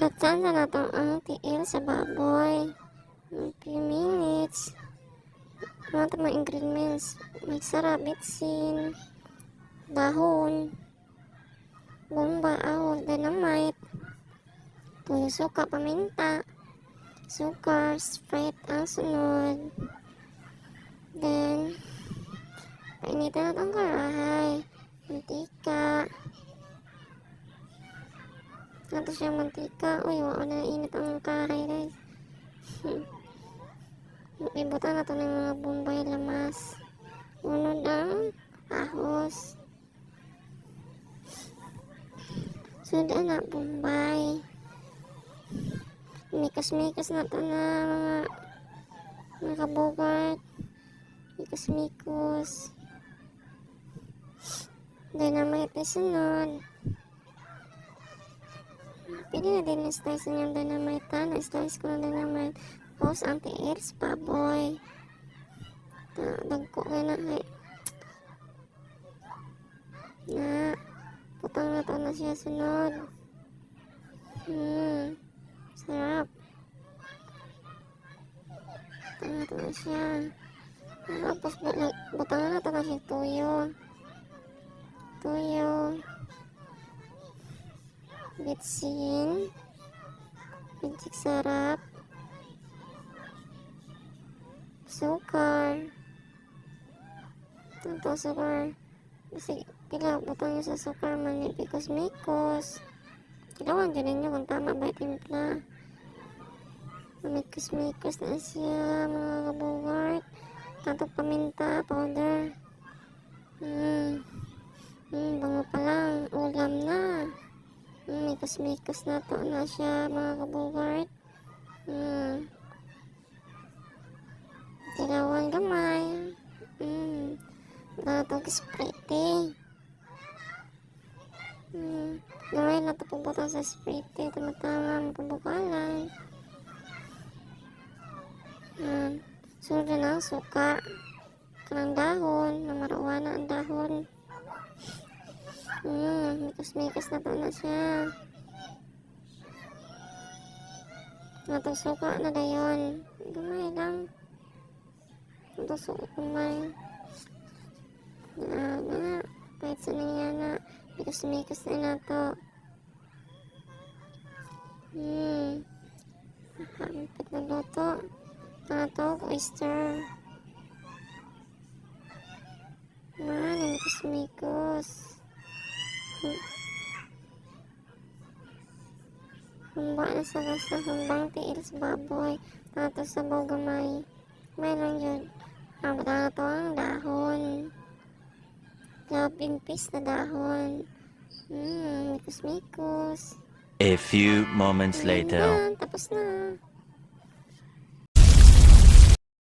Tatsan na natin ang tiil sa baboy. A few minutes. Ano ito mga ingredients? May sarap, bitsin, dahon, bomba, ahos, dynamite, tuyo, suka, paminta, sugar, Sprite ang sunod. Then, painitan natin ang karahay, mantika. Ito siyang mantika. Uy, wala na init ang karahay, guys. Ibutan na ito ng mga bombay lamas. Unod ang ahos. Sunod na bombay. Mikas-mikas na ito na mga kabugart. Mikas-mikos. Dynamite na sunod. Pwede na din na-slice na yung dynamite ha. Na-slice ko na dynamite. Tapos ang tiil sa baboy. Dagko kayo na na putang na ito na siya sunod. Sarap. Putang na ito na siya. Tapos butang na ito na siya tuyo. Bitsin. Bitsik sarap. Sukar. Ito sukar. Kasi pila butang nyo sa sukar manipikos mikos. Kailangan dyan ninyo kung tama ba timpla. Mikos na siya mga kabugart. Tatog paminta powder. Bango pa lang. Ulam na. Mikos na to na siya mga kabugart. Tilawan gamay. Natog Sprite. Gamay na ito pubutan sa Sprite. Tumatama mapabukalan. Sunod na ang suka. Kanang dahon. Namarawana ang dahon. Mikos na ito na siya. Natog suka na dayon. Gamay lang. Natog suka gamay. Kahit sa niya na mikos na nato. Kapit na luto. Nato oyster. Mikos. Humba na sa basta humbang tiil sa baboy. Nato sa gamay. May lang yun. Nato ang dahon. Labing piece na dahon. Mikos. A few moments later. Tapos na.